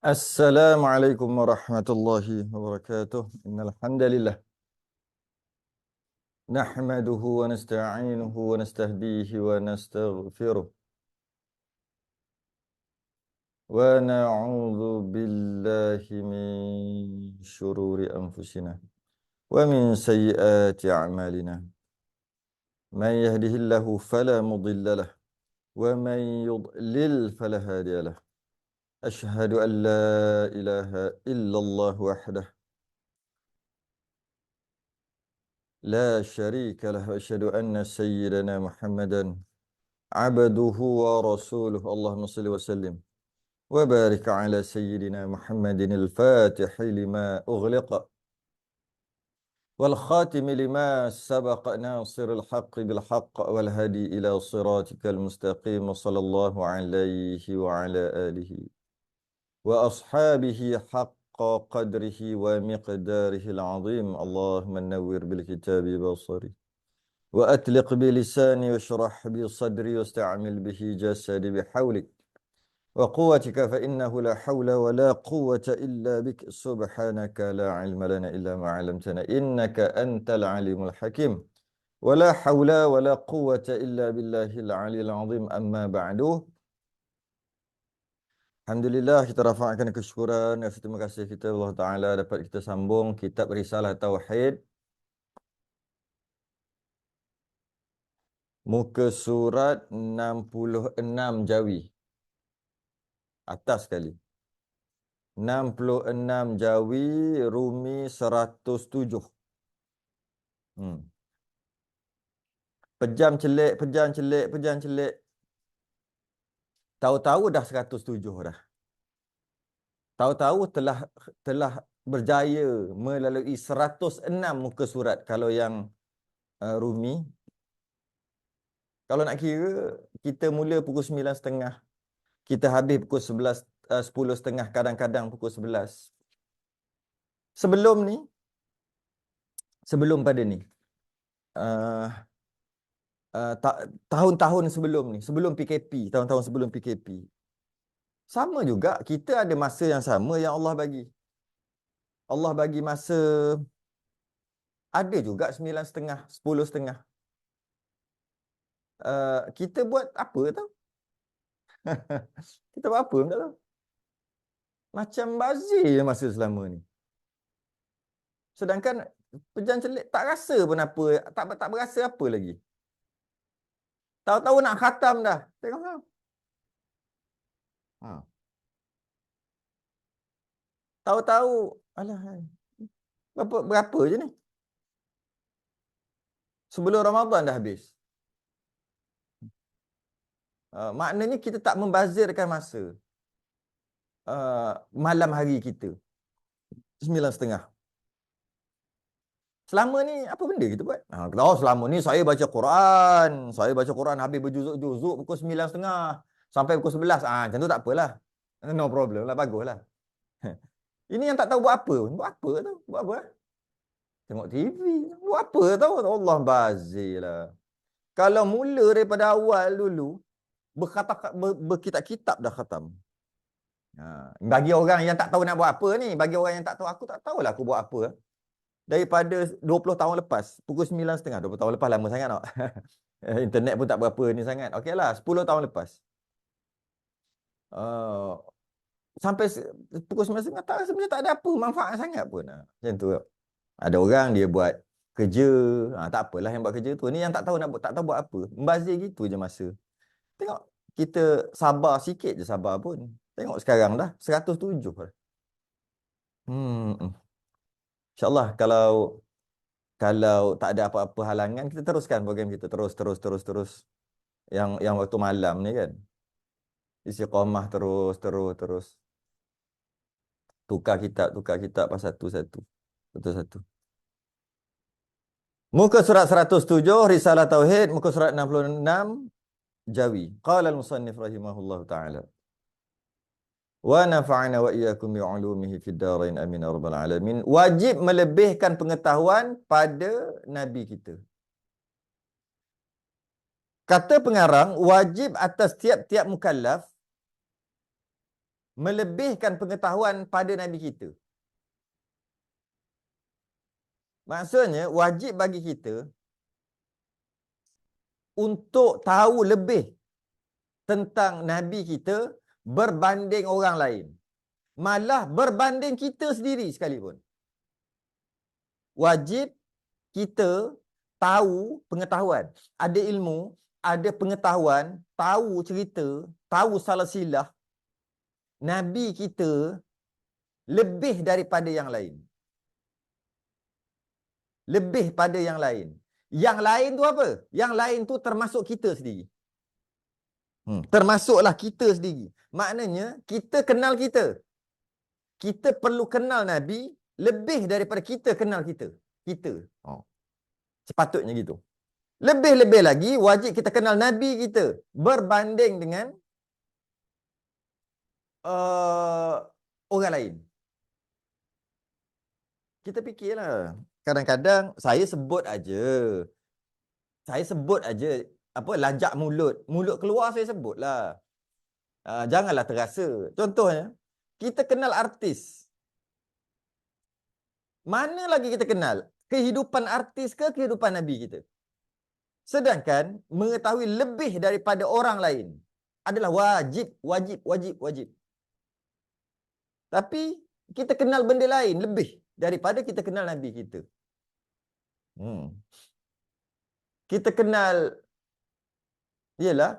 Assalamualaikum warahmatullahi wabarakatuh. Innal hamdalillah nahmaduhu wa nasta'inuhu wa nastahdihi wa nastaghfiruh wa na'udzu billahi min shururi anfusina wa min sayyiati a'malina. Man yahdihillahu fala mudilla lahu wa man yudlil fala hadiya lahu. Ashhadu an la ilaha illallah wahdahu لا شريك له وأشهد أن سيدنا محمدا عبده ورسوله اللهم صل وسلم وبارك على سيدنا محمد الفاتح لما أغلق والخاتم لما سبق ناصر الحق بالحق والهدي إلى صراطك المستقيم صلى الله عليه وعلى آله وأصحابه حق قدره ومقداره العظيم اللهم نور بالكتاب بصري وأطلق بلساني واشرح بصدري واستعمل به جسدي بحولك وقوتك فإنه لا حول ولا قوة إلا بك سبحانك لا علم لنا إلا ما علمتنا إنك أنت العليم الحكيم ولا حول ولا قوة إلا بالله العلي العظيم أما بعد. Alhamdulillah, kita rafa'kan kesyukuran dan terima kasih kita Allah Ta'ala dapat kita sambung kitab Risalah Tauhid, muka surat 66 Jawi, atas sekali. 66 Jawi, Rumi 107. Pejam celik, pejam celik, pejam celik. Tahu-tahu dah 107 dah. Tahu-tahu telah berjaya melalui 106 muka surat. Kalau yang Rumi, kalau nak kira, kita mula pukul 9.30. Kita habis pukul 10.30, kadang-kadang pukul 11. Sebelum pada ni, uh, tahun-tahun sebelum ni, sebelum PKP, tahun-tahun sebelum PKP, sama juga, kita ada masa yang sama yang Allah bagi. Allah bagi masa, ada juga 9.30, 10.30. Kita buat apa tau? Kita buat apa tak tahu. Macam bazir je masa selama ni. Sedangkan pejam celik tak rasa pun apa, tak berasa apa lagi. Tahu-tahu nak khatam dah. Tengok tau. Tahu-tahu, alah, berapa je ni? Sebelum Ramadan dah habis. Maknanya kita tak membazirkan masa. Malam hari kita 9.30. Selama ni apa benda kita buat? Selama ni saya baca Quran. Saya baca Quran habis berjuzuk-juzuk pukul 9.30 sampai pukul 11. Macam tu tak apalah. No problem lah, baguslah. Ini yang tak tahu buat apa. Buat apa tau? Buat apa? Tengok TV. Buat apa tau? Allah bazir lah. Kalau mula daripada awal dulu, berkitab-kitab dah khatam. Bagi orang yang tak tahu nak buat apa ni, bagi orang yang tak tahu, aku tak tahulah aku buat apa. Daripada 20 tahun lepas, pukul 9.30, 20 tahun lepas lama sangat tak? Internet pun tak berapa ni sangat. Okeylah, 10 tahun lepas. Sampai pukul 9.30 tak, sebenarnya tak ada apa manfaat sangat pun. Macam tu. Ada orang dia buat kerja, tak apalah yang buat kerja tu. Ni yang tak tahu nak buat, tak tahu buat apa. Membazir gitu je masa. Tengok, kita sabar sikit je sabar pun. Tengok sekarang dah 107 dah. InsyaAllah kalau tak ada apa-apa halangan, kita teruskan program kita. Terus. Yang waktu malam ni kan. Istiqamah terus. Tukar kitab pas satu-satu. Satu-satu. Muka surat 107, Risalah Tauhid, muka surat 66, Jawi. Qala al-musannif rahimahullahu ta'ala. Wa nafa'ana wa iyyakum bi'ulumihi fid darain amin ya rabbal alamin. Wajib melebihkan pengetahuan pada nabi kita. Kata pengarang, wajib atas tiap-tiap mukallaf melebihkan pengetahuan pada Nabi kita. Maksudnya, wajib bagi kita untuk tahu lebih tentang Nabi kita berbanding orang lain. Malah berbanding kita sendiri sekalipun. Wajib kita tahu pengetahuan. Ada ilmu, ada pengetahuan, tahu cerita, tahu silsilah Nabi kita lebih daripada yang lain. Lebih pada yang lain. Yang lain tu apa? Yang lain tu termasuk kita sendiri. Termasuklah kita sendiri. Maknanya, kita kenal kita. Kita perlu kenal Nabi lebih daripada kita kenal kita. Kita. Sepatutnya gitu. Lebih-lebih lagi, wajib kita kenal Nabi kita berbanding dengan orang lain. Kita fikirlah. Kadang-kadang saya sebut aja. Apa, lajak mulut. Mulut keluar saya sebutlah. Janganlah terasa. Contohnya, kita kenal artis. Mana lagi kita kenal? Kehidupan artis ke kehidupan Nabi kita? Sedangkan mengetahui lebih daripada orang lain adalah wajib. Tapi kita kenal benda lain lebih daripada kita kenal Nabi kita. Kita kenal, ialah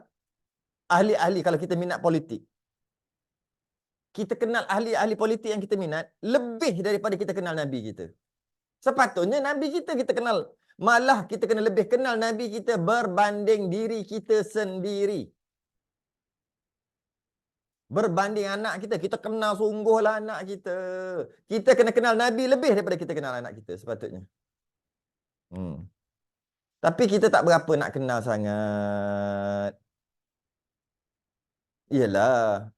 ahli-ahli kalau kita minat politik. Kita kenal ahli-ahli politik yang kita minat lebih daripada kita kenal Nabi kita. Sepatutnya Nabi kita kenal. Malah kita kena lebih kenal Nabi kita berbanding diri kita sendiri. Berbanding anak kita. Kita kenal sungguhlah anak kita. Kita kena kenal Nabi lebih daripada kita kenal anak kita sepatutnya. Tapi kita tak berapa nak kenal sangat. Iyalah.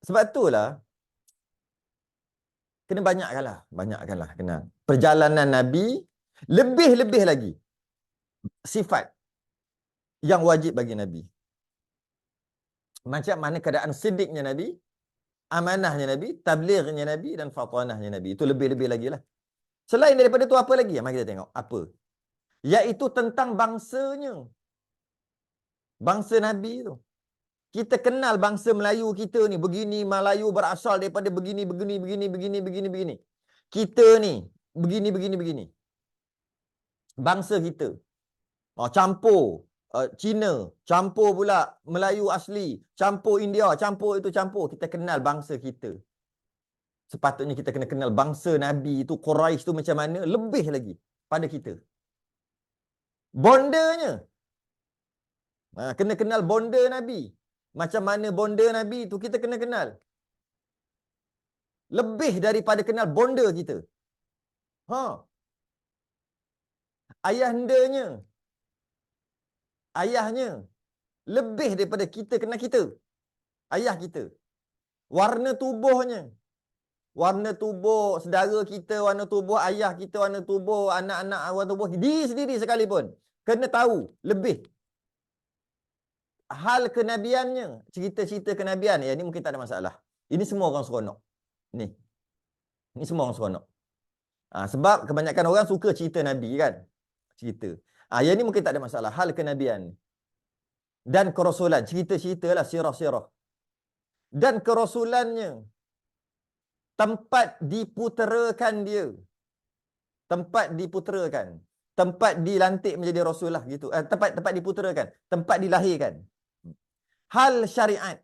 Sebab itulah kena banyakkanlah kenal. Perjalanan Nabi lebih-lebih lagi sifat yang wajib bagi Nabi. Macam mana keadaan sidiknya Nabi, amanahnya Nabi, tablighnya Nabi dan fatanahnya Nabi. Itu lebih-lebih lagi lah. Selain daripada itu apa lagi? Mari kita tengok. Apa? Iaitu tentang bangsanya. Bangsa Nabi tu. Kita kenal bangsa Melayu kita ni. Begini, Melayu berasal daripada begini. Kita ni, begini. Bangsa kita. Campur. Cina. Campur pula Melayu asli. Campur India. Campur. Kita kenal bangsa kita. Sepatutnya kita kena kenal bangsa Nabi itu, Quraisy tu macam mana. Lebih lagi pada kita. Bondanya. Kena kenal bonda Nabi. Macam mana bonda Nabi tu kita kena kenal. Lebih daripada kenal bonda kita. Ayahnya. Lebih daripada kita kenal kita. Ayah kita. Warna tubuhnya. Warna tubuh saudara kita, warna tubuh ayah kita, warna tubuh anak-anak, warna tubuh diri sendiri sekalipun. Kena tahu lebih. Hal kenabiannya, cerita-cerita kenabian, ya ni mungkin tak ada masalah. Ini semua orang seronok. Ni semua orang seronok. Sebab kebanyakan orang suka cerita Nabi kan. Cerita. Yang ni mungkin tak ada masalah. Hal kenabian. Dan kerasulan. Cerita-ceritalah sirah-sirah. Dan kerasulannya. Tempat diputerakan dia. Tempat dilantik menjadi Rasulullah gitu. Tempat diputerakan. Tempat dilahirkan. Hal syariat.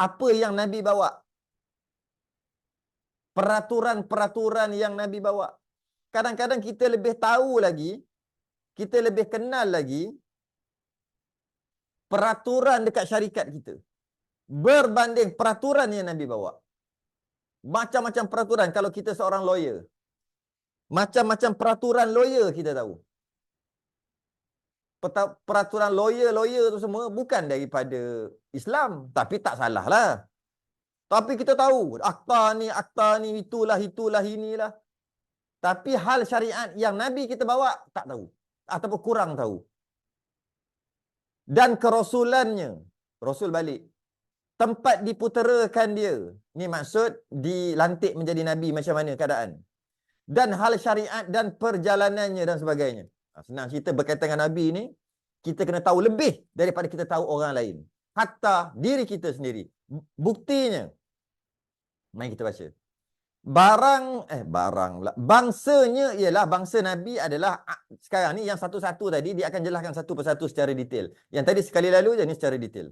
Apa yang Nabi bawa. Peraturan-peraturan yang Nabi bawa. Kadang-kadang kita lebih tahu lagi. Kita lebih kenal lagi. Peraturan dekat syarikat kita. Berbanding peraturan yang Nabi bawa. Macam-macam peraturan kalau kita seorang lawyer. Macam-macam peraturan lawyer kita tahu. Peraturan lawyer tu semua bukan daripada Islam. Tapi tak salah lah. Tapi kita tahu. Akta ni, itulah, inilah. Tapi hal syariat yang Nabi kita bawa, tak tahu. Ataupun kurang tahu. Dan kerasulannya. Rasul balik. Tempat diputerakan dia. Ni maksud dilantik menjadi Nabi macam mana keadaan. Dan hal syariat dan perjalanannya dan sebagainya. Senang cerita berkaitan dengan Nabi ni, kita kena tahu lebih daripada kita tahu orang lain. Hatta diri kita sendiri. Buktinya, mari kita baca. Bangsanya ialah bangsa Nabi adalah, sekarang ni yang satu-satu tadi, dia akan jelaskan satu persatu secara detail. Yang tadi sekali lalu je, ni secara detail.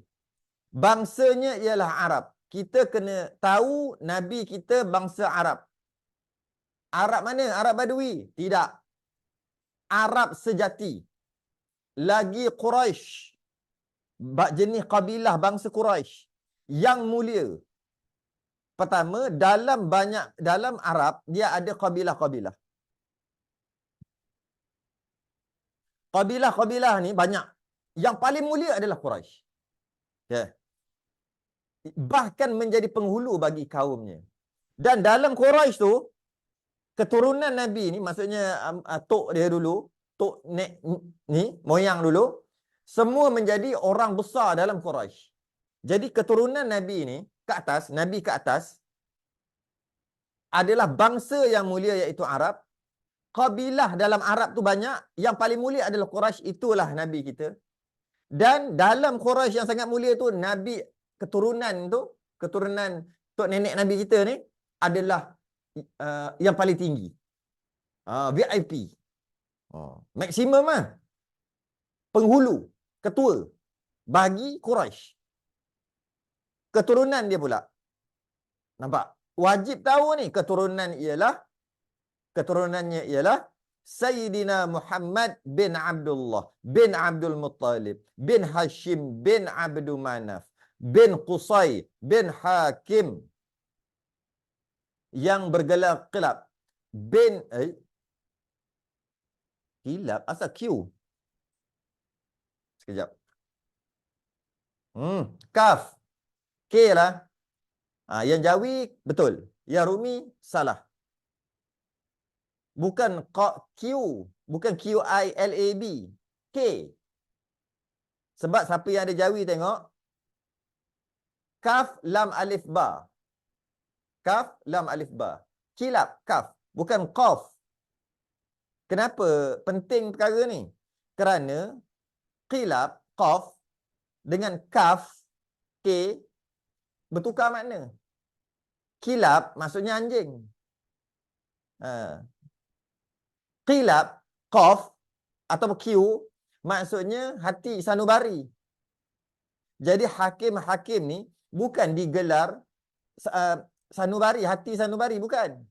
Bangsanya ialah Arab. Kita kena tahu Nabi kita bangsa Arab. Arab mana? Arab Badui? Tidak. Arab sejati. Lagi Quraisy. Jenis kabilah bangsa Quraisy yang mulia. Pertama, dalam Arab dia ada kabilah-kabilah. Kabilah-kabilah ni banyak. Yang paling mulia adalah Quraisy. Ya. Bahkan menjadi penghulu bagi kaumnya. Dan dalam Quraisy tu, keturunan Nabi ni, maksudnya tok dia dulu, tok nek ni, moyang dulu, semua menjadi orang besar dalam Quraisy. Jadi keturunan Nabi ni, ke atas, Nabi ke atas, adalah bangsa yang mulia iaitu Arab. Kabilah dalam Arab tu banyak, yang paling mulia adalah Quraisy, itulah Nabi kita. Dan dalam Quraisy yang sangat mulia tu, Nabi keturunan tu, keturunan tok nenek Nabi kita ni adalah yang paling tinggi. VIP. Maksimum lah. Penghulu, ketua bagi Quraisy. Keturunan dia pula. Nampak? Wajib tahu ni keturunannya ialah Sayyidina Muhammad bin Abdullah bin Abdul Muttalib bin Hashim bin Abdu Manaf bin Qusay bin Hakim yang bergelar Qilab bin Qilab asal Q. Sekejap. Kaf. K lah. Yang Jawi betul. Yang Rumi salah. Bukan Q. Bukan QILAB. K. Sebab siapa yang ada Jawi tengok. Kaf, lam, alif, ba. Kaf, lam, alif, ba. Kilap, kaf. Bukan qaf. Kenapa penting perkara ni? Kerana qilab, qaf, dengan kaf, K, bertukar makna. Kilab maksudnya anjing. Qilab, qaf atau Q maksudnya hati sanubari. Jadi hakim-hakim ni bukan digelar sanubari, hati sanubari, bukan.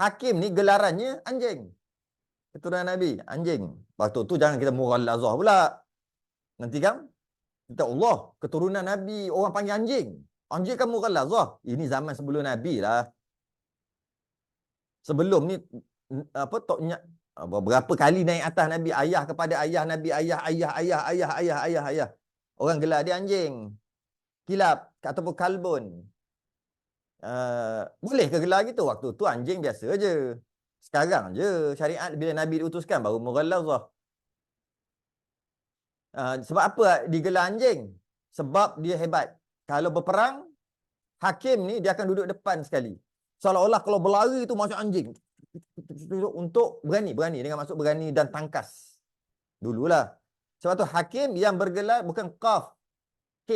Hakim ni gelarannya anjing. Keturunan Nabi, anjing. Waktu tu jangan kita mughallazah pula. Nanti kan kita Allah, keturunan Nabi orang panggil anjing. Anjing kan mughallazah. Ini zaman sebelum Nabi lah. Sebelum ni berapa kali naik atas Nabi, ayah kepada ayah Nabi, ayah. Orang gelar dia anjing. Kilab ataupun kalbun. Boleh ke gelar gitu? Waktu tu anjing biasa je. Sekarang je syariat bila Nabi diutuskan baru mughallazah. Sebab apa digelar anjing? Sebab dia hebat. Kalau berperang, hakim ni dia akan duduk depan sekali. Seolah-olah kalau berlari tu macam anjing. Untuk berani dengan maksud berani dan tangkas. Dululah. Sebab tu hakim yang bergelar bukan qaf, K,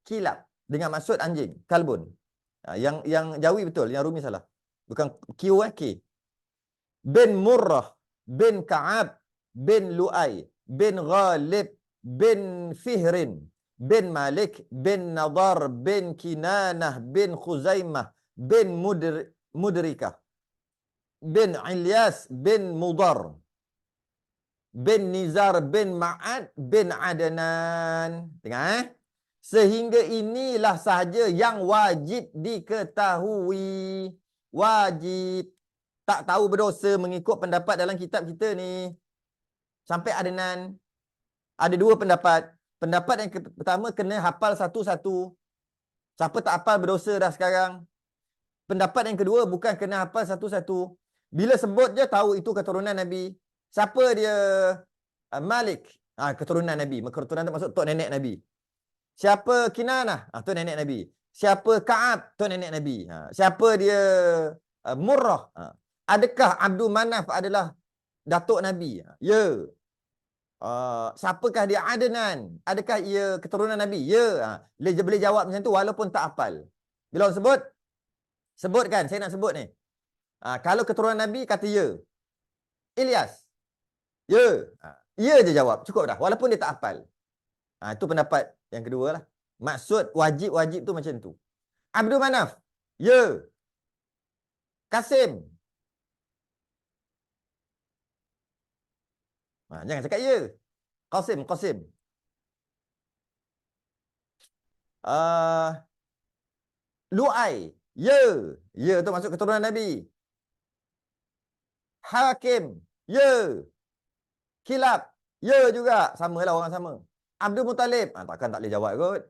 kilab dengan maksud anjing, kalbun. Yang Jawi betul, yang Rumi salah. Bukan Q, K. Bin Murrah, bin Ka'ab, bin Lu'ay, bin Ghalib, bin Fihrin, bin Malik, bin Nadar, bin Kinanah, bin Khuzaimah, bin Mudrikah, bin Ilyas, bin Mudar, bin Nizar, bin Ma'ad, bin Adnan. Tengok Sehingga inilah sahaja yang wajib diketahui. Wajib. Tak tahu berdosa mengikut pendapat dalam kitab kita ni. Sampai Adnan. Ada dua pendapat. Pendapat yang pertama kena hafal satu-satu. Siapa tak hafal berdosa dah sekarang. Pendapat yang kedua bukan kena hafal satu-satu. Bila sebut je tahu itu keturunan Nabi. Siapa dia? Malik. Keturunan Nabi. Keturunan tu maksud tok nenek Nabi. Siapa Kinanah? Tu nenek Nabi. Siapa Ka'ab? Tu nenek Nabi. Siapa dia Murrah? Adakah Abdul Manaf adalah datuk Nabi? Ya. Siapakah dia Adnan? Adakah ia keturunan Nabi? Ya. Boleh jawab macam tu walaupun tak hafal. Bila orang sebut, sebutkan. Saya nak sebut ni. Kalau keturunan Nabi, kata ya. Ilyas. Ya. Ya je jawab. Cukup dah. Walaupun dia tak hafal. Itu pendapat yang kedua lah. Maksud wajib-wajib tu macam tu. Abdul Manaf. Ya. Kasim. Jangan cakap ya. Qasim. Lu'ai. Ya. Ya tu masuk keturunan Nabi. Hakim. Ya. Kilab. Ya juga. Sama lah, orang sama. Abdul Muttalib. Takkan tak boleh jawab kot.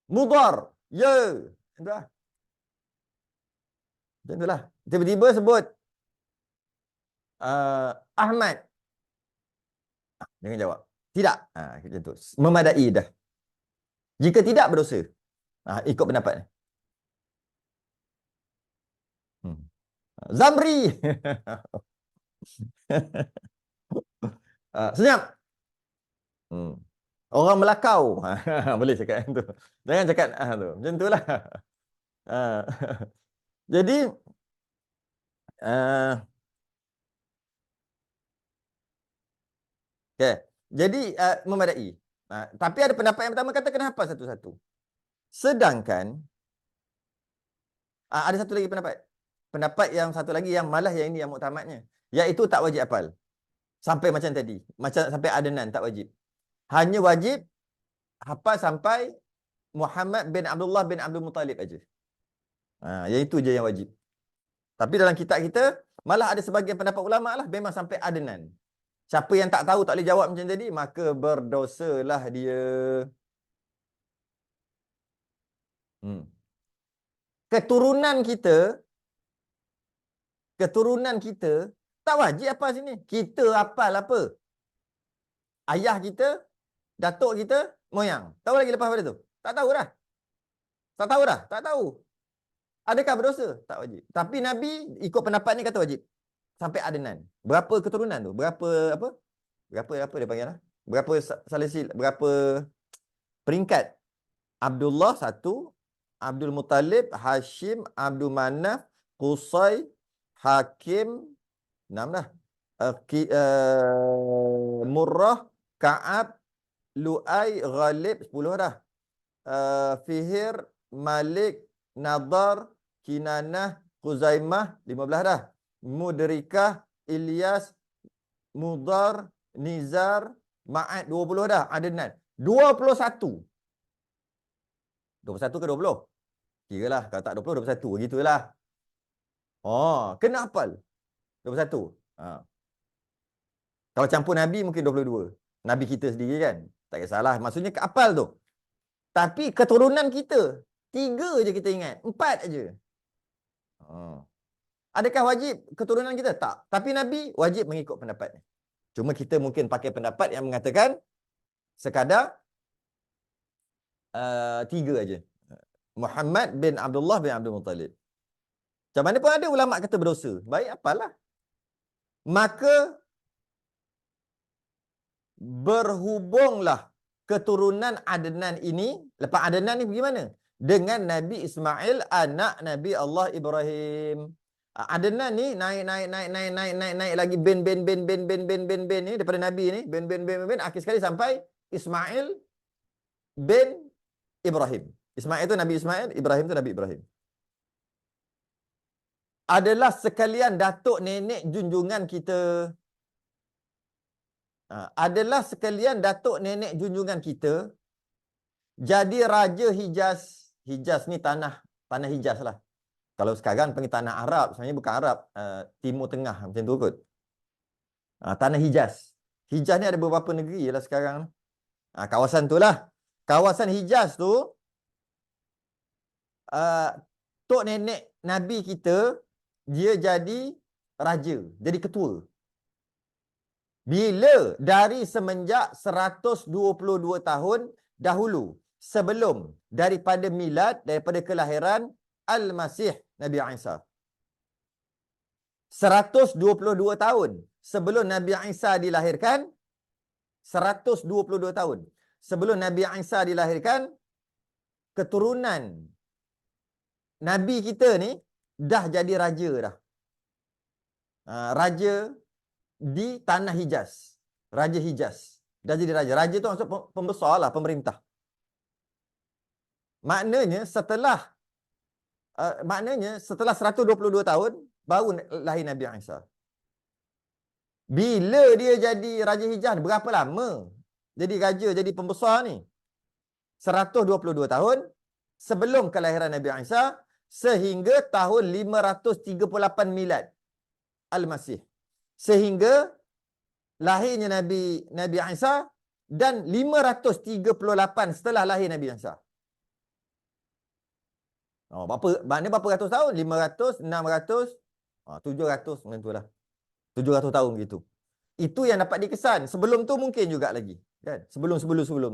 Mudar. Ya. Macam tu lah. Macam tu lah. Tiba-tiba sebut Ahmad. Jangan jawab. Tidak. Macam tu. Memadai dah. Jika tidak, berdosa. Ikut pendapat ni. Zamri. Senyap. Orang Melakau. Boleh cakap yang tu. Jangan cakap tu. Macam tu lah. Jadi okay. Jadi memadai. Tapi ada pendapat yang pertama kata kena hafal satu-satu. Sedangkan ada satu lagi pendapat. Pendapat yang satu lagi yang malah yang ini yang muktamadnya, iaitu tak wajib hafal. Sampai macam tadi. Macam sampai Adnan tak wajib. Hanya wajib hafal sampai Muhammad bin Abdullah bin Abdul Muttalib aja. Yang itu je yang wajib. Tapi dalam kitab kita malah ada sebahagian pendapat ulama lah memang sampai Adnan. Siapa yang tak tahu tak boleh jawab macam tadi, maka berdosalah dia. Keturunan kita tak wajib apa sini. Kita hafal apa? Ayah kita, datuk kita, moyang. Tahu lagi lepas pada tu? Tak tahu dah. Tak tahu. Adakah berdosa? Tak wajib. Tapi Nabi ikut pendapat ni kata wajib. Sampai Adnan. Berapa keturunan tu? Berapa dia panggil lah? Berapa peringkat? Abdullah 1, Abdul Muttalib, Hashim, Abdul Manaf, Qusay, Hakim, 6 dah. Murrah, Ka'ab, Lu'ai, Ghalib, 10 dah. Fihir, Malik, Nadar, Kinanah, Khuzaimah, 15 dah. Mudrikah, Ilyas, Mudar, Nizar, Ma'ad, 20 dah. Adnan, 21. 21 ke 20? Kiralah, kalau tak 20, 21. Begitulah. Kena hafal. 21. Kalau campur Nabi, mungkin 22. Nabi kita sendiri kan? Tak kisahlah. Maksudnya ke hafal tu. Tapi keturunan kita, 3 je kita ingat. 4 je. Adakah wajib keturunan kita? Tak. Tapi Nabi wajib mengikut pendapat ni. Cuma kita mungkin pakai pendapat yang mengatakan sekadar 3 aja. Muhammad bin Abdullah bin Abdul Muttalib. Macam mana pun ada ulama kata berdosa. Baik, apalah. Maka berhubunglah keturunan Adnan ini. Lepas Adnan ni bagaimana? Dengan Nabi Ismail, anak Nabi Allah Ibrahim. Adnan ni naik lagi bin ni daripada Nabi ni, bin akhir sekali sampai Ismail bin Ibrahim. Ismail tu Nabi Ismail, Ibrahim tu Nabi Ibrahim. Adalah sekalian datuk nenek junjungan kita. Adalah sekalian datuk nenek junjungan kita. Jadi Raja Hijaz. Hijaz ni tanah Hijaz lah. Kalau sekarang panggil tanah Arab, sebenarnya bukan Arab, Timur Tengah macam tu kot. Tanah Hijaz. Hijaz ni ada beberapa negeri lah sekarang. Kawasan tu lah. Kawasan Hijaz tu, tok nenek Nabi kita, dia jadi raja, jadi ketua. Bila? Dari semenjak 122 tahun dahulu. sebelum daripada milad, daripada kelahiran Al-Masih Nabi Isa. 122 tahun sebelum Nabi Isa dilahirkan, 122 tahun sebelum Nabi Isa dilahirkan, keturunan Nabi kita ni dah jadi raja dah. Raja di tanah Hijaz. Raja Hijaz. Dah jadi raja. Raja tu maksud pembesar lah, pemerintah. Maknanya setelah 122 tahun baru lahir Nabi Isa. Bila dia jadi Raja Hijaz, berapa lama jadi raja, jadi pembesar ni? 122 tahun sebelum kelahiran Nabi Isa sehingga tahun 538 milad Al-Masih. Sehingga lahirnya Nabi Isa dan 538 setelah lahir Nabi Isa. Maknanya berapa ratus tahun? 500, 600, 700 macam itulah. 700 tahun gitu. Itu yang dapat dikesan. Sebelum tu mungkin juga lagi, kan? Sebelum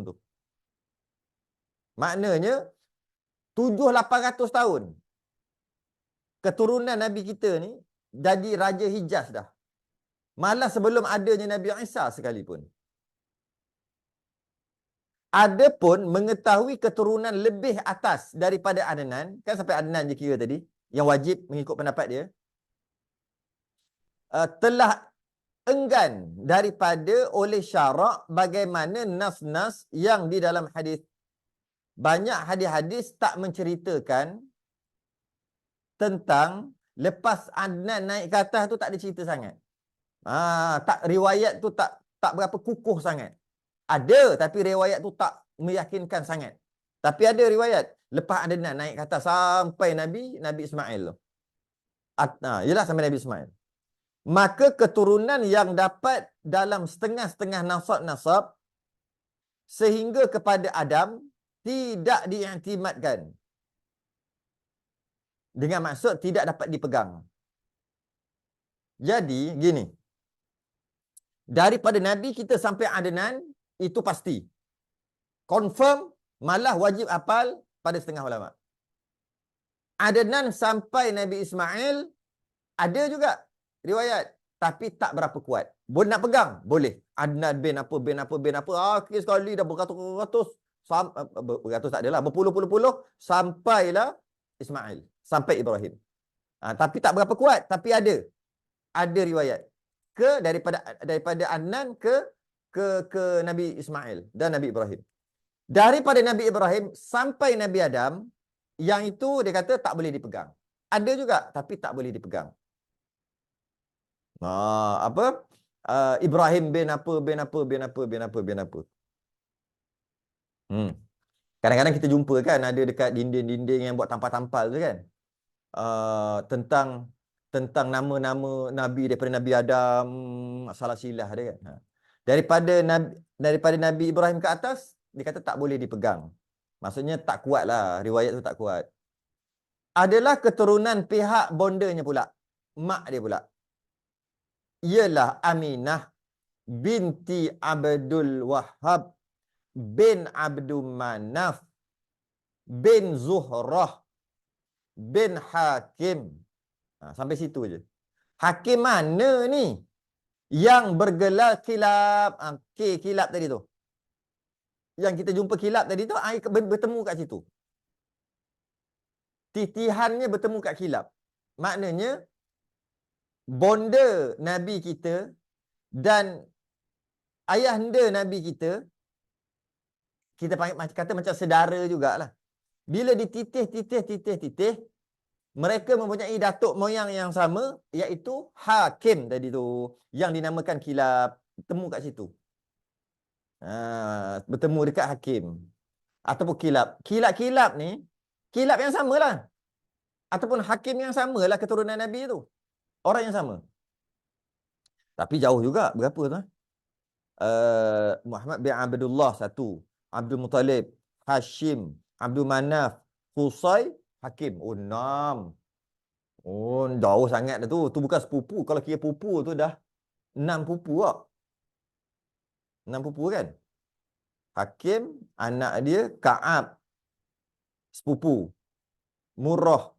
tu. Maknanya 700-800 tahun keturunan Nabi kita ni jadi Raja Hijaz dah. Malah sebelum adanya Nabi Isa sekalipun. Adapun mengetahui keturunan lebih atas daripada Adnan, kan sampai Adnan je kira tadi, yang wajib mengikut pendapat dia, telah enggan daripada oleh syarak bagaimana nas-nas yang di dalam hadis. Banyak hadis-hadis tak menceritakan tentang lepas Adnan naik ke atas tu, tak ada cerita sangat. Tak, riwayat tu tak berapa kukuh sangat. Ada, tapi riwayat tu tak meyakinkan sangat. Tapi ada riwayat lepas Adnan naik ke atas sampai Nabi Ismail tu. Yalah, sampai Nabi Ismail. Maka keturunan yang dapat dalam setengah-setengah nasab-nasab sehingga kepada Adam tidak diiktimadkan. Dengan maksud tidak dapat dipegang. Jadi, gini. Daripada Nabi kita sampai Adnan, itu pasti. Confirm, malah wajib hafal pada setengah ulama. Adnan sampai Nabi Ismail, ada juga riwayat. Tapi tak berapa kuat. Boleh nak pegang? Boleh. Adnan bin apa. Akhir sekali dah beratus-ratus. Beratus tak adalah. Berpuluh-puluh-puluh. Sampailah Ismail. Sampai Ibrahim. Tapi tak berapa kuat. Tapi ada. Ada riwayat. Daripada Adnan ke Nabi Ismail dan Nabi Ibrahim. Daripada Nabi Ibrahim sampai Nabi Adam, yang itu dia kata tak boleh dipegang. Ada juga, tapi tak boleh dipegang. Ibrahim bin apa. Kadang-kadang kita jumpa kan, ada dekat dinding-dinding yang buat tampal-tampal tu kan. Tentang nama-nama Nabi daripada Nabi Adam, salah silah dia kan. Daripada Nabi Ibrahim ke atas, dia kata tak boleh dipegang. Maksudnya tak kuat lah, riwayat tu tak kuat. Adalah keturunan pihak bondanya pula, mak dia pula. Ialah Aminah binti Abdul Wahhab bin Abdul Manaf bin Zuhrah bin Hakim. Sampai situ je. Hakim mana ni? Yang bergelar kilab. Kilab tadi tu. Yang kita jumpa kilab tadi tu, bertemu kat situ. Titihannya bertemu kat kilab. Maknanya, bonda Nabi kita dan ayahanda Nabi kita panggil, kata macam sedara jugalah. Bila dititih, mereka mempunyai datuk moyang yang sama, iaitu Hakim tadi tu, yang dinamakan kilab. Bertemu kat situ. Bertemu dekat Hakim. Ataupun kilab. Kilab ni, kilab yang samalah. Ataupun Hakim yang samalah keturunan Nabi tu. Orang yang sama. Tapi jauh juga. Berapa tu? Muhammad bin Abdullah satu. Abdul Muttalib. Hashim. Abdul Manaf. Qusay. Hakim. 6. Jauh sangat dah tu. Tu bukan sepupu. Kalau kira pupu tu dah 6 pupu tak? 6 pupu kan? Hakim, anak dia Ka'ab, sepupu. Murrah,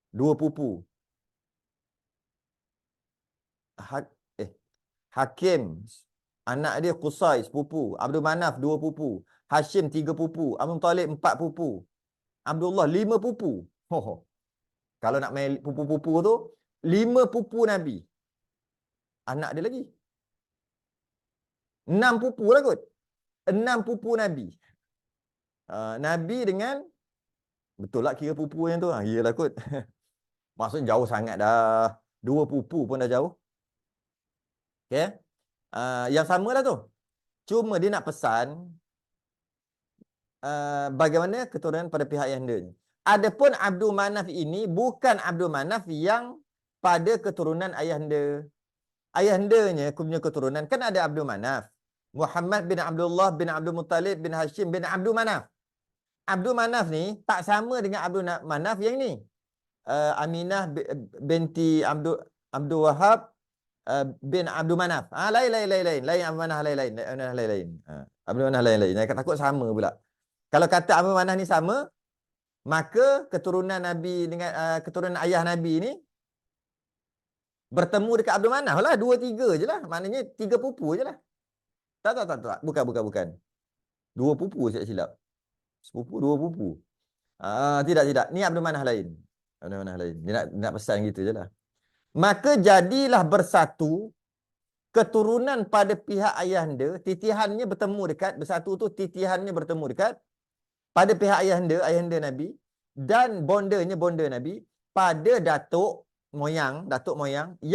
dua pupu. Ha eh, Hakim, anak dia Qusay, sepupu. Abdul Manaf, dua pupu. Hashim, tiga pupu. Abdul Talib, empat pupu. Abdullah, lima pupu. Oh, kalau nak main pupu-pupu tu, lima pupu Nabi. Anak dia lagi. Enam pupu lah kot. Enam pupu Nabi. Nabi dengan, betul lah kira pupu yang tu. Iyalah kot. Maksudnya jauh sangat dah. Dua pupu pun dah jauh. Okay. Yang sama lah tu. Cuma dia nak pesan bagaimana keturunan pada pihak ayahndanya. Adapun Abdul Manaf ini bukan Abdul Manaf yang pada keturunan ayahanda. Ayahandanya punya keturunan kan ada Abdul Manaf. Muhammad bin Abdullah bin Abdul Muttalib bin Hashim bin Abdul Manaf. Abdul Manaf ni tak sama dengan Abdul Manaf yang ni. Aminah binti Abdul Wahab bin Abdul Manaf. Lain Abdul Manaf lain. Abdul Manaf lain. Saya takut sama pula. Kalau kata Abdul Manaf ni sama, maka keturunan Nabi dengan keturunan ayah Nabi ni bertemu dekat Abdul Manaf lah. Dua, tiga je lah. Maknanya tiga pupu je lah. Tak. Bukan. Dua pupu saya silap. Sepupu, dua pupu. Tidak. Ni Abdul Manaf lain. Abdul Manaf lain. Dia nak pesan gitu je lah. Maka jadilah bersatu keturunan pada pihak ayahanda. Titihannya bertemu dekat. Bersatu tu titihannya bertemu dekat pada pihak ayahanda Nabi. Dan bonda Nabi pada datuk moyang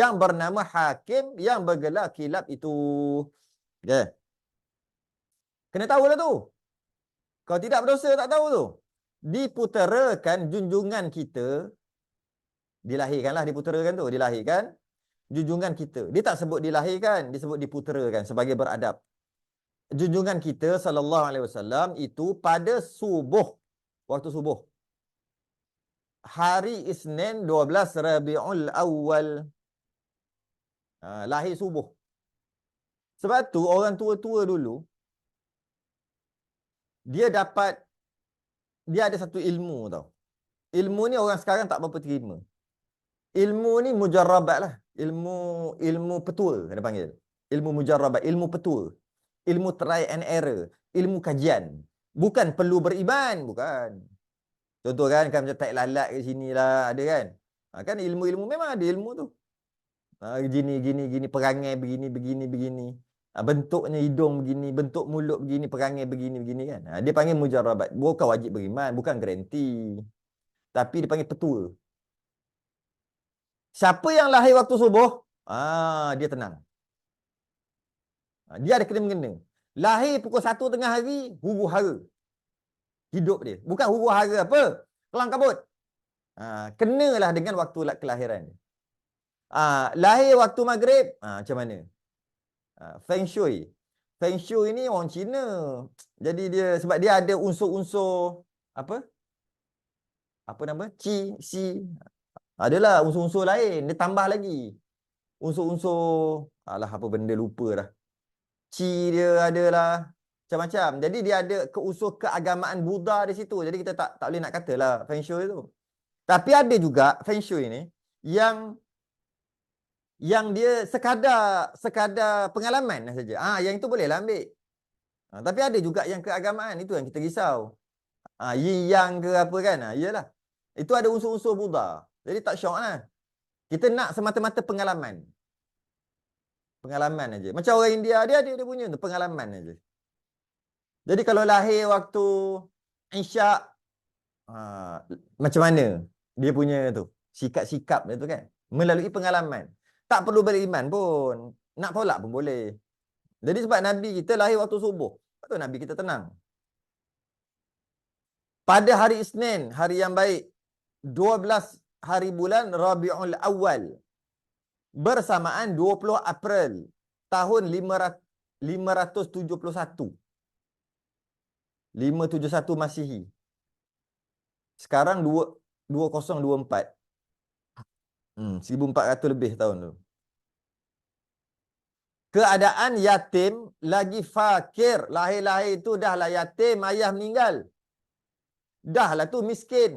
yang bernama Hakim yang bergelar kilap itu. Okay. Kena tahu lah tu. Kalau tidak berdosa tak tahu tu. Diputerakan junjungan kita. Dilahirkanlah diputerakan tu. Dilahirkan junjungan kita. Dia tak sebut dilahirkan. Dia sebut diputerakan sebagai beradab. Junjungan kita sallallahu alaihi wasallam itu pada subuh. Waktu subuh. Hari Isnin 12 Rabiul Awal. Lahir subuh. Sebab tu orang tua-tua dulu dia ada satu ilmu tau. Ilmu ni orang sekarang tak berapa terima. Ilmu ni mujarrabat lah. Ilmu petua dia panggil. Ilmu mujarrabat, ilmu petua. Ilmu try and error, ilmu kajian. Bukan perlu beriman, bukan. Contoh kan macam tak lalat ke sini lah, ada kan. Kan ilmu-ilmu memang ada ilmu tu. Gini, perangai begini. Bentuknya hidung begini, bentuk mulut begini, perangai begini kan. Dia panggil mujarrabat. Bukan wajib beriman, bukan garanti. Tapi dia panggil petua. Siapa yang lahir waktu subuh, dia tenang. Dia ada kena-mengena. Lahir pukul 1 tengah hari, huru hara. Hidup dia. Bukan huru hara apa? Kelang kabut. Kenalah dengan waktu kelahiran dia. Lahir waktu maghrib, macam mana? Feng Shui. Feng Shui ni orang Cina. Jadi dia, sebab dia ada unsur-unsur, apa? Apa nama? Qi, Si. Adalah unsur-unsur lain. Dia tambah lagi. Unsur-unsur, apa benda lupa dah. Qi dia adalah macam-macam. Jadi dia ada unsur keagamaan Buddha di situ. Jadi kita tak boleh nak katalah Feng Shui tu. Tapi ada juga Feng Shui ni yang dia sekadar pengalaman saja. Yang itu bolehlah ambil. Tapi ada juga yang keagamaan, itu yang kita risau. Yin yang ke apa kan? Iyalah. Itu ada unsur-unsur Buddha. Jadi tak syok lah. Kita nak semata-mata pengalaman. Pengalaman aja. Macam orang India, dia punya tu pengalaman aja. Jadi kalau lahir waktu Isyak, macam mana dia punya tu sikap-sikap dia tu kan, melalui pengalaman. Tak perlu beriman pun, nak tolak pun boleh. Jadi sebab Nabi kita lahir waktu subuh, lepas tu Nabi kita tenang. Pada hari Isnin, hari yang baik, 12 hari bulan Rabiul Awal, bersamaan 20 April tahun 571 Masihi. Sekarang 2024. 1400 lebih tahun tu. Keadaan yatim lagi fakir. Lahir-lahir tu dah lah yatim, ayah meninggal. Dah lah tu miskin.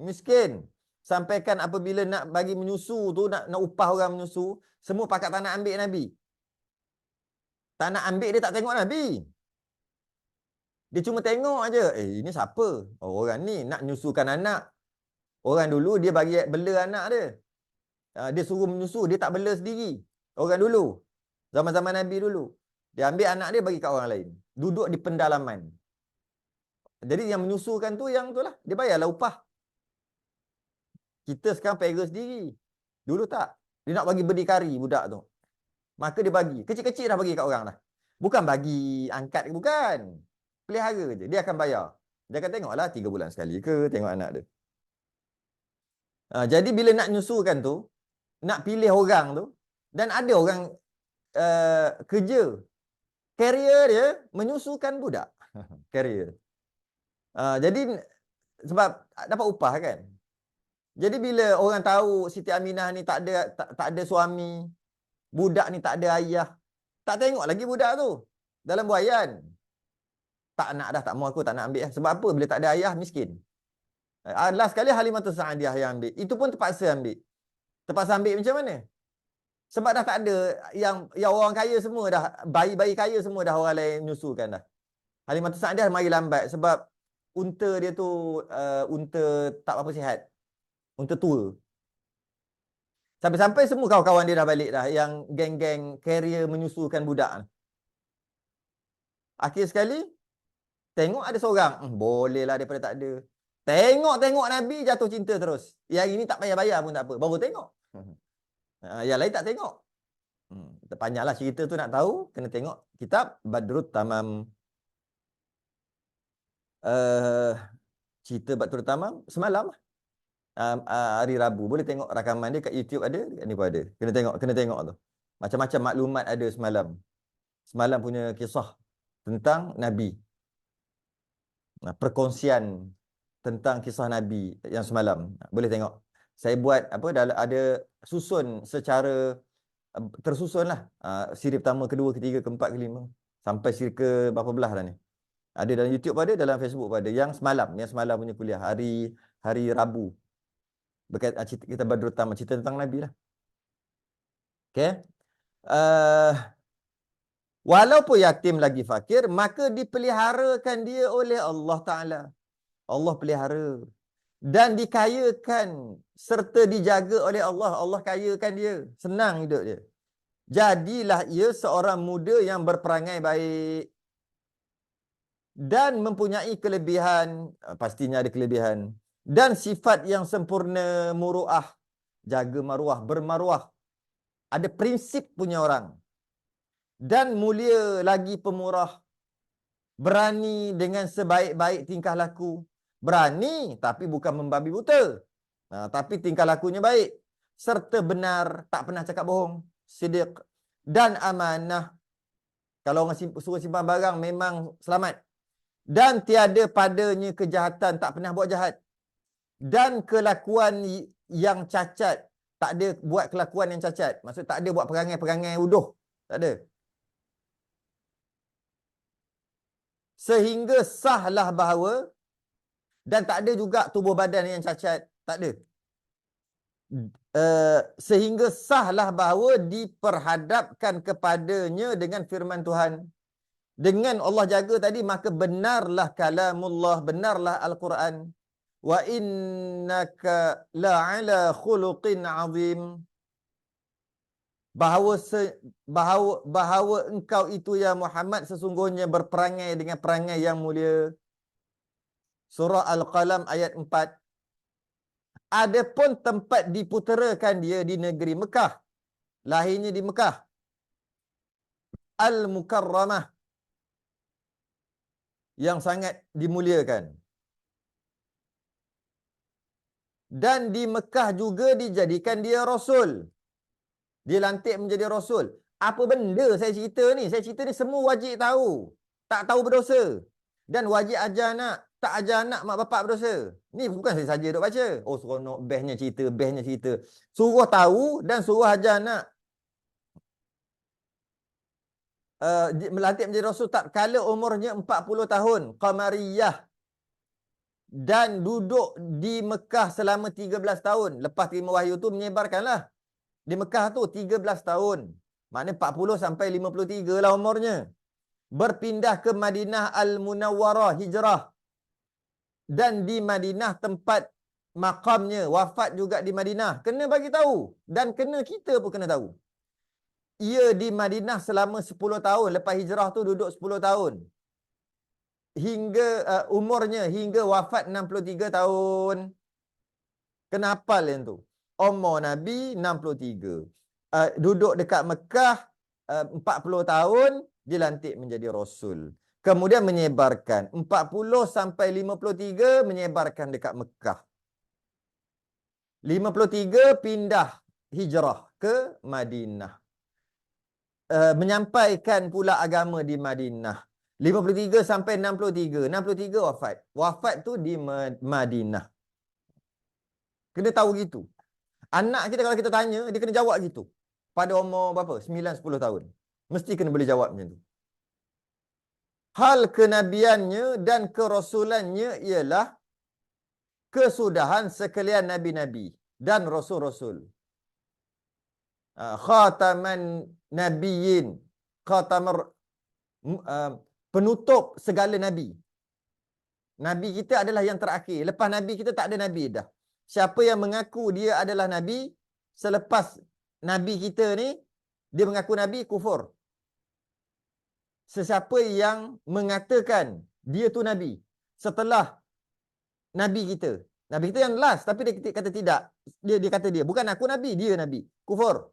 Miskin. Sampaikan apabila nak bagi menyusu tu, nak upah orang menyusu, semua pakat tak nak ambil Nabi. Tak nak ambil, dia tak tengok Nabi. Dia cuma tengok aja. Ini siapa? Oh, orang ni nak nyusukan anak. Orang dulu dia bagi bela anak dia. Dia suruh menyusu, dia tak bela sendiri. Orang dulu. Zaman-zaman Nabi dulu. Dia ambil anak dia bagi kat orang lain. Duduk di pendalaman. Jadi yang menyusukan tu yang tu lah. Dia bayarlah upah. Kita sekarang pera sendiri. Dulu tak. Dia nak bagi berdikari budak tu. Maka dia bagi. Kecil-kecil dah bagi kat orang dah. Bukan bagi angkat, bukan. Pelihara je. Dia akan bayar. Dia akan tengoklah 3 bulan sekali ke tengok anak dia. Jadi bila nak nyusukan tu, nak pilih orang tu, dan ada orang kerja. Carrier dia menyusukan budak. Carrier. Jadi sebab dapat upah kan. Jadi bila orang tahu Siti Aminah ni tak ada suami, budak ni tak ada ayah, tak tengok lagi budak tu dalam buayan. Tak nak dah, tak mau aku tak nak ambil. Sebab apa? Bila tak ada ayah, miskin. Last sekali Halimatus Sa'diyah yang ambil. Itu pun terpaksa ambil. Terpaksa ambil macam mana? Sebab dah tak ada yang orang kaya semua dah, bayi-bayi kaya semua dah orang lain menyusukan dah. Halimatus Sa'diyah mari lambat sebab unta dia tu unta tak apa sihat. Unta tua. Sampai-sampai semua kawan-kawan dia dah balik dah, yang geng-geng carrier menyusukan budak. Akhir sekali tengok ada seorang, bolehlah daripada tak ada. Tengok Nabi jatuh cinta terus. Yang ini tak payah bayar pun tak apa. Baru tengok. Yang lain tak tengok. Panjanglah cerita tu nak tahu, kena tengok kitab Badrut Tamam. Cerita Badrut Tamam semalam. Hari Rabu. Boleh tengok rakaman dia kat YouTube ada, kat ni pun ada. Kena tengok tu. Macam-macam maklumat ada semalam. Semalam punya kisah tentang Nabi. Perkongsian tentang kisah Nabi yang semalam. Boleh tengok. Saya buat ada susun secara tersusun lah. Siri pertama, kedua, ketiga, keempat, kelima. Sampai siri ke berapa belah dah ni. Ada dalam YouTube ada, dalam Facebook ada. Yang semalam punya kuliah. Hari Rabu. Kita berterutama cerita tentang Nabi lah. Okay. Walaupun yatim lagi fakir, maka dipeliharakan dia oleh Allah Ta'ala. Allah pelihara. Dan dikayakan serta dijaga oleh Allah. Allah kayakan dia. Senang hidup dia. Jadilah ia seorang muda yang berperangai baik. Dan mempunyai kelebihan. Pastinya ada kelebihan. Dan sifat yang sempurna muru'ah. Jaga maruah, bermaruah. Ada prinsip punya orang. Dan mulia lagi pemurah. Berani dengan sebaik-baik tingkah laku. Berani tapi bukan membabi buta. Tapi tingkah lakunya baik. Serta benar, tak pernah cakap bohong. Siddiq. Dan amanah. Kalau orang suruh simpan barang memang selamat. Dan tiada padanya kejahatan, tak pernah buat jahat. Dan kelakuan yang cacat. Tak ada buat kelakuan yang cacat. Maksud tak ada buat perangai-perangai uduh. Tak ada. Sehingga sahlah bahawa, dan tak ada juga tubuh badan yang cacat. Tak ada. Sehingga sahlah bahawa diperhadapkan kepadanya dengan firman Tuhan. Dengan Allah jaga tadi, maka benarlah kalamullah, benarlah Al-Quran. Wa innaka la'ala khuluqin azim. Bahawa engkau itu ya Muhammad sesungguhnya berperangai dengan perangai yang mulia. Surah Al-Qalam ayat 4. Adapun tempat diputerakan dia di negeri Mekah. Lahirnya di Mekah. Al-Mukarramah. Yang sangat dimuliakan. Dan di Mekah juga dijadikan dia Rasul. Dia lantik menjadi Rasul. Apa benda saya cerita ni? Saya cerita ni semua wajib tahu. Tak tahu berdosa. Dan wajib ajar anak. Tak ajar anak, mak bapak berdosa. Ni bukan saya saja duk baca. Oh, seronok, bestnya cerita. Suruh tahu dan suruh ajar anak. melantik menjadi rasul tak kala umurnya 40 tahun qamariyah dan duduk di Mekah selama 13 tahun. Lepas terima wahyu tu menyebarkanlah. Di Mekah tu 13 tahun. Maknanya 40 sampai 53 lah umurnya. Berpindah ke Madinah Al-Munawwarah hijrah. Dan di Madinah tempat makamnya, wafat juga di Madinah. Kena bagi tahu. Dan kena kita pun kena tahu. Ia di Madinah selama 10 tahun. Lepas hijrah tu duduk 10 tahun. Hingga umurnya hingga wafat 63 tahun. Kenapa yang tu? Umur Nabi 63. Duduk dekat Mekah 40 tahun, dilantik menjadi Rasul. Kemudian menyebarkan. 40 sampai 53 menyebarkan dekat Mekah. 53 pindah hijrah ke Madinah. Menyampaikan pula agama di Madinah. 53 sampai 63. 63 wafat. Wafat tu di Madinah. Kena tahu gitu. Anak kita kalau kita tanya, dia kena jawab gitu. Pada umur berapa? 9-10 tahun. Mesti kena boleh jawab macam tu. Hal kenabiannya dan kerasulannya ialah kesudahan sekalian nabi-nabi dan rasul-rasul. Khataman nabiyyin. Khatamar penutup segala nabi. Nabi kita adalah yang terakhir. Lepas nabi kita tak ada nabi dah. Siapa yang mengaku dia adalah nabi selepas nabi kita ni, dia mengaku nabi, kufur. Sesiapa yang mengatakan dia tu nabi setelah nabi kita yang last, tapi dia kata tidak, dia kata dia bukan aku nabi, dia nabi, kufur.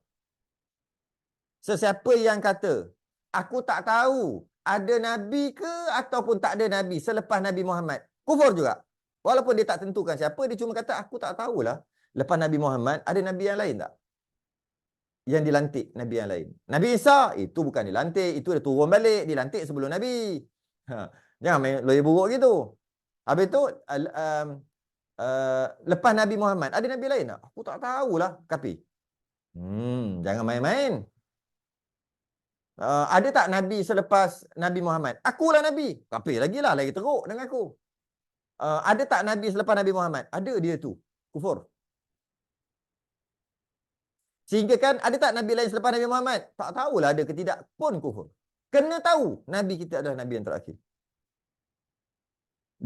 Sesiapa yang kata aku tak tahu ada nabi ke ataupun tak ada nabi selepas Nabi Muhammad, kufur juga. Walaupun dia tak tentukan siapa, dia cuma kata aku tak tahulah lepas Nabi Muhammad ada nabi yang lain tak, yang dilantik nabi yang lain. Nabi Isa itu bukan dilantik, itu dia turun balik, dilantik sebelum nabi. Jangan main lawyer buruk gitu. Habis tu lepas Nabi Muhammad ada nabi lain tak? Aku tak tahulah, kapi. Jangan main-main. Ada tak nabi selepas Nabi Muhammad? Akulah nabi. Kapi lagi lah, lagi teruk dengan aku. Ada tak nabi selepas Nabi Muhammad? Ada, dia tu kufur. Sehingga kan ada tak nabi lain selepas Nabi Muhammad? Tak tahulah ada ke tidak pun kufur. Kena tahu nabi kita adalah nabi yang terakhir.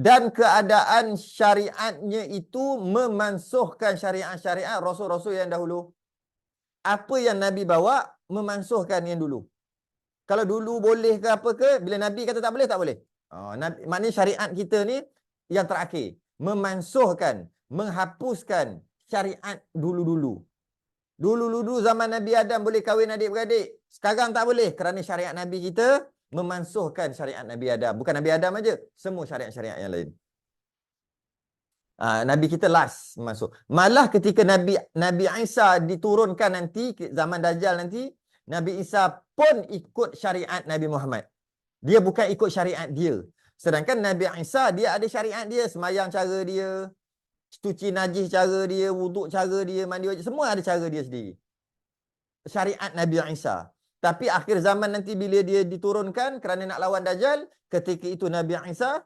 Dan keadaan syariatnya itu memansuhkan syariat-syariat rasul-rasul yang dahulu. Apa yang nabi bawa memansuhkan yang dulu. Kalau dulu boleh ke apa ke, bila nabi kata tak boleh, tak boleh. Maknanya syariat kita ni yang terakhir. Memansuhkan, menghapuskan syariat dulu-dulu. Dulu-dulu zaman Nabi Adam boleh kahwin adik-beradik. Sekarang tak boleh kerana syariat Nabi kita memansuhkan syariat Nabi Adam. Bukan Nabi Adam aja, semua syariat-syariat yang lain. Nabi kita last masuk. Malah ketika Nabi Isa diturunkan nanti, zaman Dajjal nanti, Nabi Isa pun ikut syariat Nabi Muhammad. Dia bukan ikut syariat dia. Sedangkan Nabi Isa dia ada syariat dia, semayang cara dia, cuci najis cara dia, wuduk cara dia, mandi wajib, semua ada cara dia sendiri. Syariat Nabi Isa. Tapi akhir zaman nanti bila dia diturunkan kerana nak lawan Dajjal, ketika itu Nabi Isa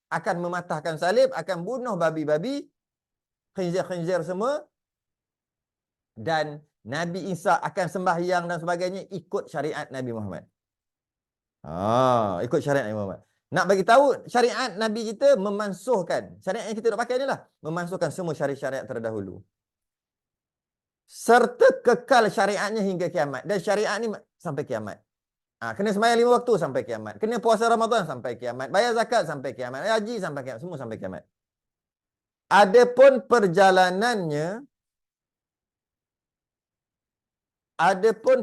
akan mematahkan salib, akan bunuh babi-babi, khinzir-khinzir semua, dan Nabi Isa akan sembahyang dan sebagainya ikut syariat Nabi Muhammad. Ikut syariat Nabi Muhammad. Nak bagi tahu syariat Nabi kita memansuhkan. Syariat yang kita nak pakai ni lah. Memansuhkan semua syariat-syariat terdahulu. Serta kekal syariatnya hingga kiamat. Dan syariat ni sampai kiamat. Kena sembahyang 5 waktu sampai kiamat. Kena puasa Ramadan sampai kiamat. Bayar zakat sampai kiamat. Haji sampai kiamat. Semua sampai kiamat. Adapun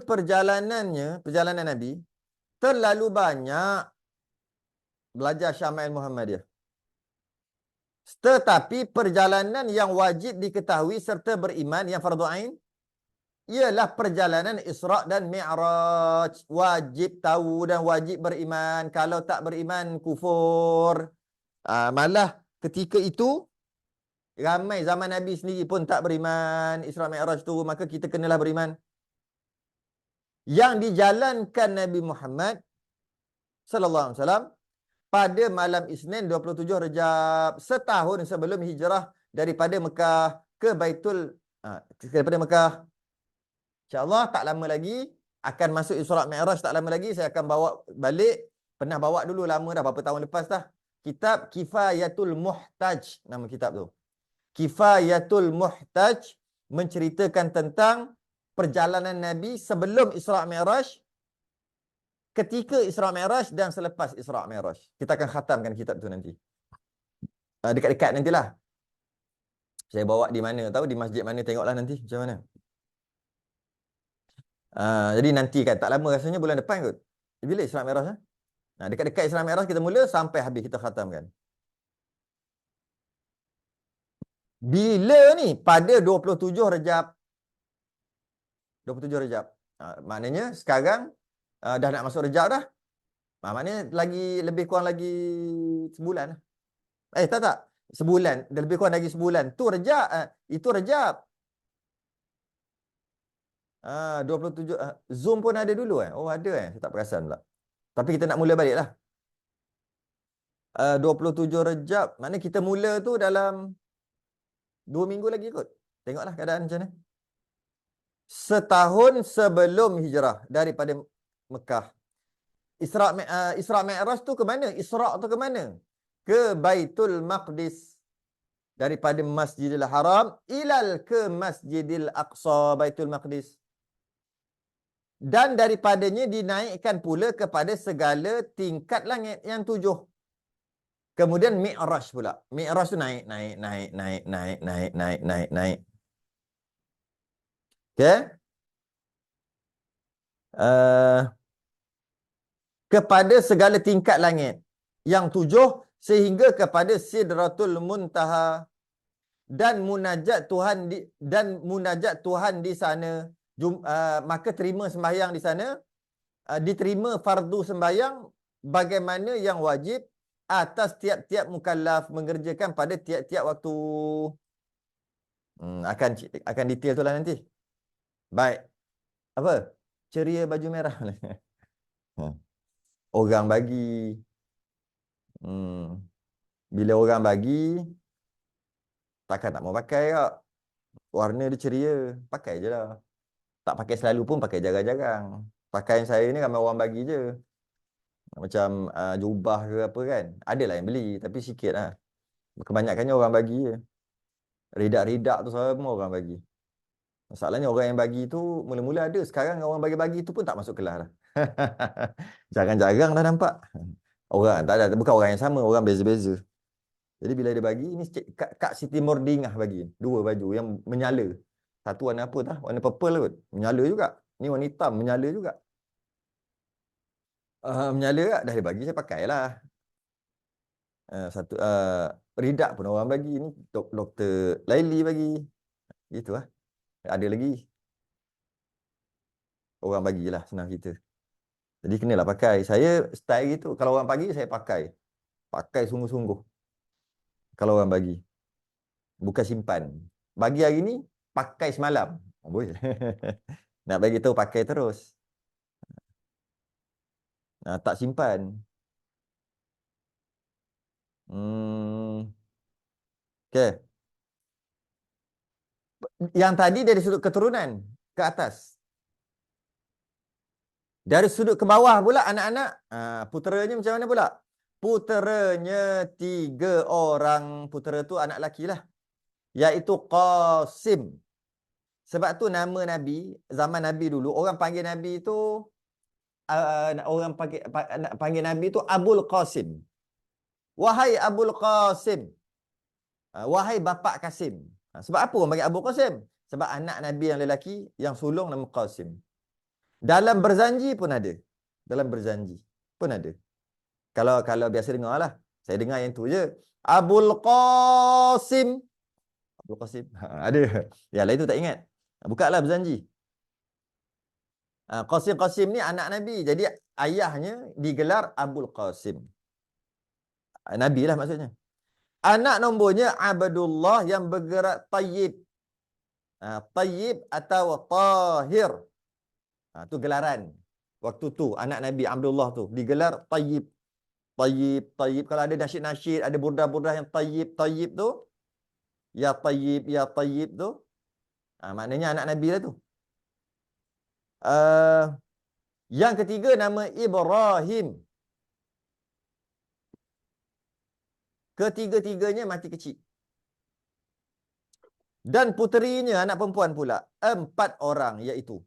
perjalanannya, perjalanan Nabi, terlalu banyak belajar Syama'il Muhammadiyah. Tetapi perjalanan yang wajib diketahui serta beriman, yang fardu ain, ialah perjalanan Isra' dan Mi'raj. Wajib tahu dan wajib beriman. Kalau tak beriman, kufur. Malah ketika itu, ramai zaman Nabi sendiri pun tak beriman Isra' Mi'raj tu, maka kita kenalah beriman. yang dijalankan Nabi Muhammad sallallahu alaihi wasallam pada malam Isnin 27 Rejab, setahun sebelum hijrah daripada Mekah ke Baitul daripada Mekah. InsyaAllah tak lama lagi akan masuk Isra' Mi'raj, tak lama lagi saya akan bawa balik. Pernah bawa dulu lama dah, berapa tahun lepas dah. Kitab Kifayatul Muhtaj, nama kitab tu. Kifayatul Muhtaj menceritakan tentang perjalanan Nabi sebelum Isra' Mi'raj, ketika Isra' Mi'raj dan selepas Isra' Mi'raj. Kita akan khatamkan kitab tu nanti. Dekat-dekat nantilah. Saya bawa di mana tahu, di masjid mana, tengoklah nanti macam mana. Jadi nanti kan, tak lama rasanya bulan depan kot. Bila Isra' Mi'raj? Dekat-dekat Isra' Mi'raj kita mula sampai habis kita khatamkan. Bila ni? Pada 27 Rejab. 27 Rejab. Maknanya sekarang dah nak masuk Rejab dah. Maknanya lagi lebih kurang lagi sebulan. Tak. Sebulan. Dah lebih kurang lagi sebulan. Tu Rejab. Itu Rejab. 27. Zoom pun ada dulu Oh ada Saya tak perasan pula. Tapi kita nak mula balik lah. 27 Rejab. Maknanya kita mula tu dalam 2 minggu lagi kot. Tengoklah keadaan macam mana. Setahun sebelum hijrah daripada Mekah. Isra' Mi'raj tu ke mana? Isra' tu ke mana? Ke Baitul Maqdis. Daripada Masjidil Haram ilal ke Masjidil Aqsa, Baitul Maqdis. Dan daripadanya dinaikkan pula kepada segala tingkat langit yang 7. Kemudian Mi'raj pula. Mi'raj tu naik. Okey. Kepada segala tingkat langit yang 7 sehingga kepada Sidratul Muntaha, dan munajat Tuhan di sana. Maka terima sembahyang di sana, diterima fardu sembahyang bagaimana yang wajib atas tiap-tiap mukallaf mengerjakan pada tiap-tiap waktu. Akan detail tu lah nanti. Baik. Apa? Ceria baju merah. Orang bagi. Bila orang bagi, takkan tak mau pakai kak. Warna dia ceria. Pakai je lah. Tak pakai selalu pun pakai jarang-jarang. Pakaian saya ni ramai orang bagi je. Macam jubah ke apa kan. Adalah yang beli. Tapi sikit lah. Kebanyakannya orang bagi je. Ridak-ridak tu semua orang bagi. Masalahnya orang yang bagi tu mula-mula ada. Sekarang orang bagi-bagi tu pun tak masuk kelas lah. Jarang-jarang dah nampak. Orang tak ada. Bukan orang yang sama. Orang beza-beza. Jadi bila dia bagi, ni Kak Siti Mordingah bagi. 2 baju yang menyala. Satu warna apa tah? Warna purple kot. Menyala juga. Ni warna hitam. Menyala juga. Menyala juga. Dah dia bagi, saya pakailah. Satu Ridak pun orang bagi. Ni Dr. Laili bagi. Gitu lah. Ada lagi. Orang bagilah, senang kita. Jadi kenalah pakai. Saya style gitu. Kalau orang bagi, saya pakai. Pakai sungguh-sungguh. Kalau orang bagi. Bukan simpan. Bagi hari ni, pakai semalam. Boleh. Nak bagi tahu pakai terus. Tak simpan. Okay. Yang tadi dari sudut keturunan ke atas. Dari sudut ke bawah pula anak-anak. Puteranya macam mana pula? Puteranya 3 orang. Putera tu anak lelaki lah. Iaitu Qasim. Sebab tu nama Nabi, zaman Nabi dulu, orang panggil Nabi tu, orang panggil Nabi tu Abul Qasim. Wahai Abul Qasim. Wahai Bapak Qasim. Sebab apa orang panggil Abul Qasim? Sebab anak Nabi yang lelaki, yang sulung nama Qasim. Dalam berzanji pun ada. Dalam berzanji pun ada. Kalau biasa dengar lah. Saya dengar yang tu je. Abul Qasim. Abul Qasim. Ada. Yang lain tu tak ingat. Buka lah berjanji. Qasim ni anak Nabi. Jadi ayahnya digelar Abul Qasim. Nabi lah maksudnya. Anak nombornya Abdullah yang bergerak tayyib. Tayyib atau tahir. Tu gelaran. Waktu tu anak Nabi Abdullah tu digelar Tayyib. Tayyib, Tayyib. Kalau ada nasyid-nasyid, ada burdah-burdah yang Tayyib, Tayyib tu, ya Tayyib tu, maknanya anak Nabi lah tu. Uh, yang ketiga nama Ibrahim. Ketiga-tiganya mati kecil. Dan puterinya anak perempuan pula 4 orang, iaitu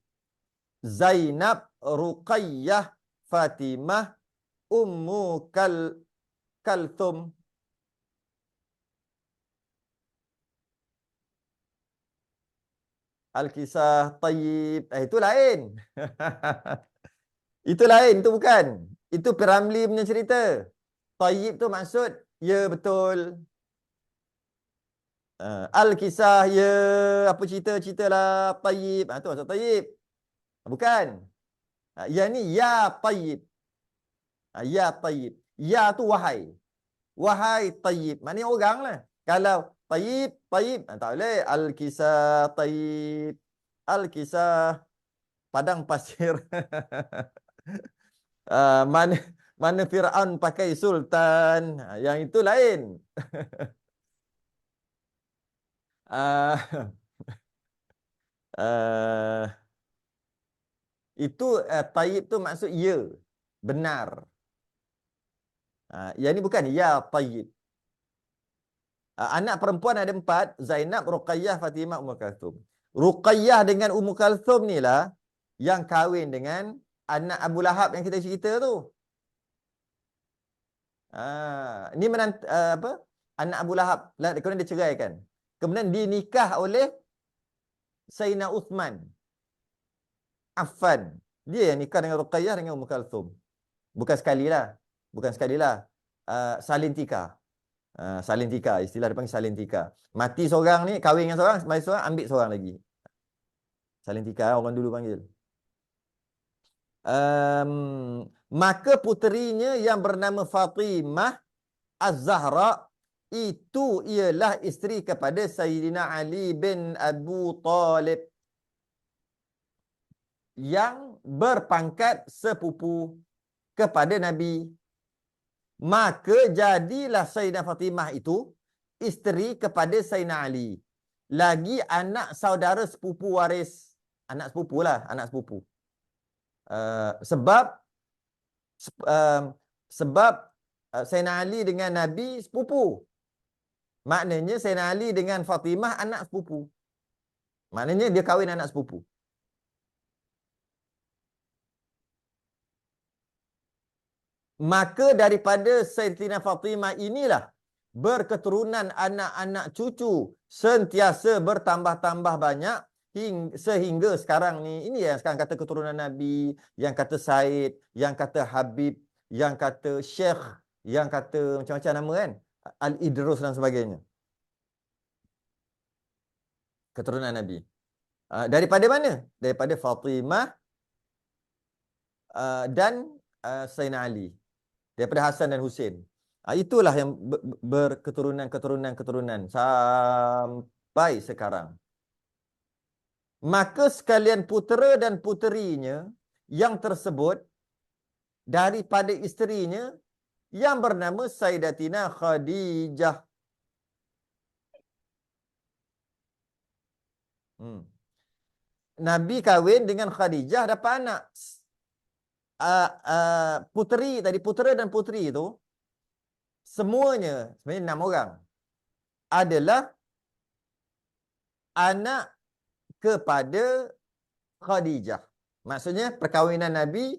Zainab, Ruqayyah, Fatimah, Ummu Kalthum. Al-Kisah Tayyib. Itu lain. Itu lain, itu bukan. Itu Piramli punya cerita. Tayyib tu maksud, ya betul. Al-Kisah, ya apa cerita-cerita lah. Tayyib. Tu maksud Tayyib. Bukan. Ya ni, ya Tayyib. Ya Tayyib. Ya tu wahai. Wahai Tayyib. Maknanya orang lah. Kalau Tayyib, Tayyib. Tak boleh. Al-Kisah Tayyib. Al-Kisah padang pasir. Mana mana Fir'aun pakai sultan. Yang itu lain. uh, uh, itu Tayyib tu maksud ya. Benar. Yang ni bukan ya Tayyib. Anak perempuan ada 4. Zainab, Ruqayyah, Fatimah, Ummu Kalthum. Ruqayyah dengan Ummu Kalthum ni lah yang kahwin dengan anak Abu Lahab yang kita cerita tu. Ni apa? Anak Abu Lahab. Kemudian diceraikan. Kemudian dinikah oleh Sayyidina Uthman Affan. Dia yang nikah dengan Ruqayyah dengan Ummu Kalthum. Bukan sekali lah. Bukan sekali lah. Salin tikar. Salin tikar. Istilah dia panggil salin tikar. Mati seorang ni, kahwin dengan seorang, mati seorang, ambil seorang lagi. Salin tikar orang dulu panggil. Maka puterinya yang bernama Fatimah Az-Zahra itu ialah isteri kepada Sayyidina Ali bin Abu Talib yang berpangkat sepupu kepada Nabi. Maka jadilah Sayyidah Fatimah itu isteri kepada Sayyidina Ali. Lagi anak saudara sepupu waris. Anak sepupu lah, anak sepupu. Sebab Sayyidina Ali dengan Nabi sepupu. Maknanya Sayyidina Ali dengan Fatimah anak sepupu. Maknanya dia kahwin anak sepupu. Maka daripada Sayyidina Fatimah inilah berketurunan anak-anak cucu sentiasa bertambah-tambah banyak sehingga sekarang ni. Ini yang sekarang kata keturunan Nabi, yang kata Said, yang kata Habib, yang kata Syekh, yang kata macam-macam nama kan, Al-Idrus dan sebagainya. Keturunan Nabi. Daripada mana? Daripada Fatimah dan Sayyidina Ali. Daripada Hasan dan Husain. Itulah yang berketurunan sampai sekarang. Maka sekalian putera dan puterinya yang tersebut daripada isterinya yang bernama Sayyidatina Khadijah. Nabi kahwin dengan Khadijah, dapat anak. Puteri tadi, putera dan puteri itu semuanya sebenarnya 6 orang adalah anak kepada Khadijah. Maksudnya perkahwinan Nabi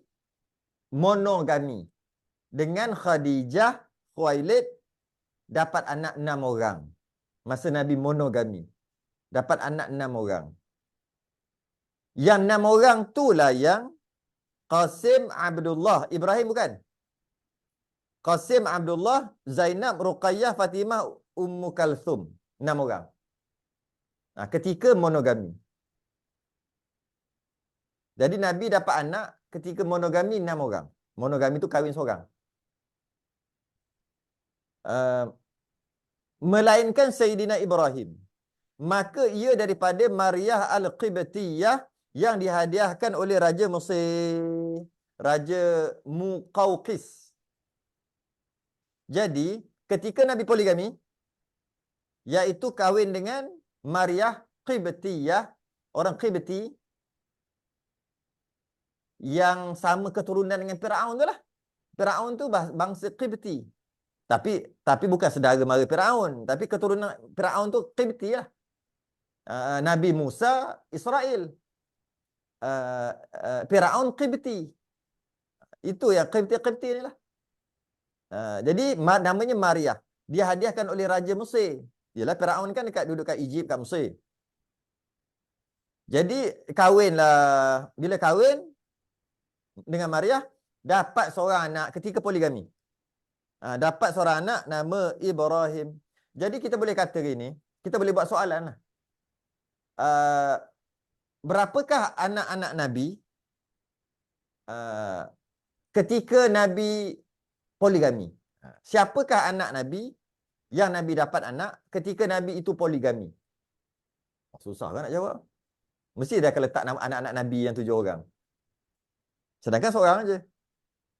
monogami. Dengan Khadijah Khuwailid dapat anak 6 orang. Masa Nabi monogami. Dapat anak 6 orang. Yang 6 orang itulah yang Qasim, Abdullah, Ibrahim bukan? Qasim, Abdullah, Zainab, Ruqayyah, Fatimah, Ummu Kalthum. 6 orang. Ketika monogami. Jadi Nabi dapat anak ketika monogami 6 orang. Monogami itu kahwin seorang. Melainkan Sayyidina Ibrahim. Maka ia daripada Maryah Al-Qibtiyah yang dihadiahkan oleh Raja Mesir, Raja Muqawqis. Jadi, ketika Nabi poligami, iaitu kahwin dengan Maryah Qibtiyah, orang Qibti yang sama keturunan dengan Firaun tu lah. Firaun tu bangsa Qibti. Tapi bukan saudara mara Firaun, tapi keturunan Firaun tu Qibti lah. Nabi Musa Israel. Firaun Qibti. Itu yang Qibti ni lah. Jadi namanya Maryah. Dia hadiahkan oleh Raja Mesir. Yalah, Firaun kan duduk kat Egypt, kat Mesir. Jadi kahwinlah. Bila kahwin dengan Maryah, dapat seorang anak ketika poligami. Dapat seorang anak nama Ibrahim. Jadi kita boleh kata gini, kita boleh buat soalan lah. Berapakah anak-anak Nabi ketika Nabi poligami? Siapakah anak Nabi yang Nabi dapat anak ketika Nabi itu poligami? Susah kan nak jawab? Mesti dia akan letak nama anak-anak Nabi yang 7 orang. Sedangkan seorang aja.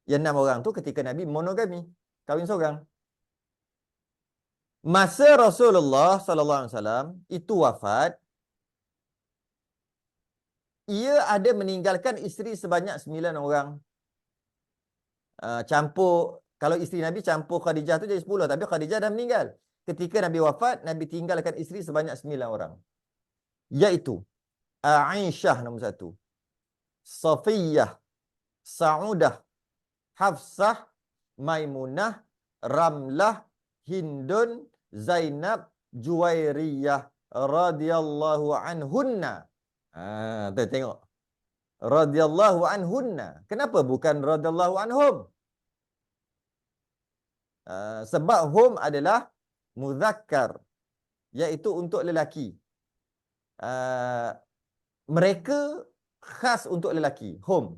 Yang 6 orang tu ketika Nabi monogami, kahwin seorang. Masa Rasulullah sallallahu alaihi wasallam itu wafat, ia ada meninggalkan isteri sebanyak 9 orang. Campur, kalau isteri Nabi campur Khadijah tu jadi 10, tapi Khadijah dah meninggal. Ketika Nabi wafat, Nabi tinggalkan isteri sebanyak 9 orang. Iaitu Aisyah nombor 1, Safiyah, Saudah, Hafsah, Maimunah, Ramlah, Hindun, Zainab, Juwairiyah radhiyallahu anhunna. Tengok. Radhiyallahu anhunna. Kenapa bukan radhiyallahu anhum? Sebab hum adalah muzakkar, iaitu untuk lelaki. Mereka khas untuk lelaki, hum.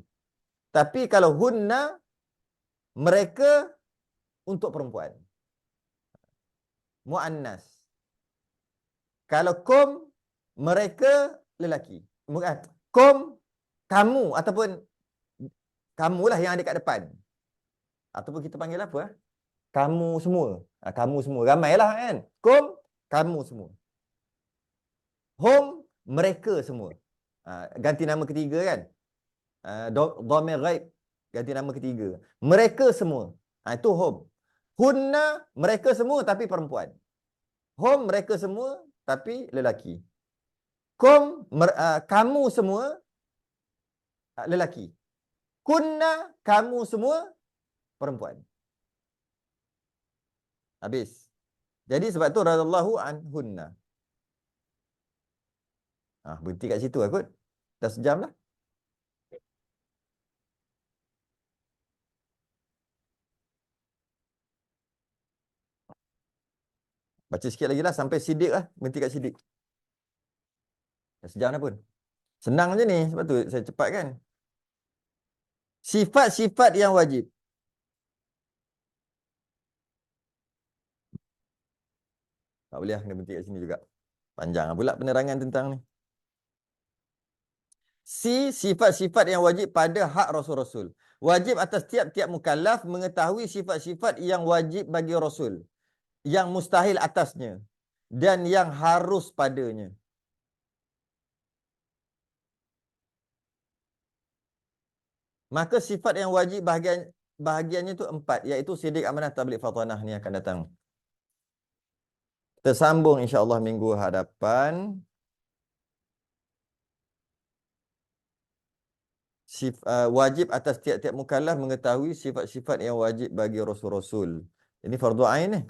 Tapi kalau hunna, mereka untuk perempuan. Muannas. Kalau kum, mereka lelaki. Kum, kamu ataupun kamulah yang ada kat depan. Ataupun kita panggil apa? Kamu semua. Kamu semua. Ramailah kan? Kum, kamu semua. Hum, mereka semua. Ganti nama ketiga kan? Dhamir ghaib. Ganti nama ketiga. Mereka semua. Itu hum. Hunna, mereka semua tapi perempuan. Hum, mereka semua tapi lelaki. Kum, kamu semua lelaki. Kunna, kamu semua perempuan. Habis. Jadi sebab tu radhiyallahu anhunna. Berhenti kat situ kot. Dah sejam lah. Baca sikit lagi lah sampai sidik lah. Berhenti kat sidik. Dah sejam dah pun. Senang je ni. Sebab tu saya cepat kan. Sifat-sifat yang wajib. Tak boleh lah. Kena berhenti kat sini juga. Panjang pula penerangan tentang ni. Sifat-sifat yang wajib pada hak Rasul-Rasul. Wajib atas tiap-tiap mukallaf mengetahui sifat-sifat yang wajib bagi Rasul. Yang mustahil atasnya. Dan yang harus padanya. Maka sifat yang wajib bahagiannya itu 4. Iaitu sidik, amanah, tabligh, fatanah. Ni akan datang. Kita sambung insyaAllah minggu hadapan. Wajib atas tiap-tiap mukallaf mengetahui sifat-sifat yang wajib bagi Rasul-Rasul. Ini fardu ain ni.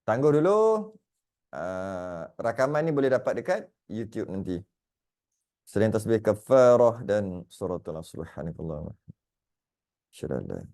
Tangguh dulu. Rakaman ni boleh dapat dekat YouTube nanti. Selain tasbih kafarah dan suratul subhanakallah. Syarallah.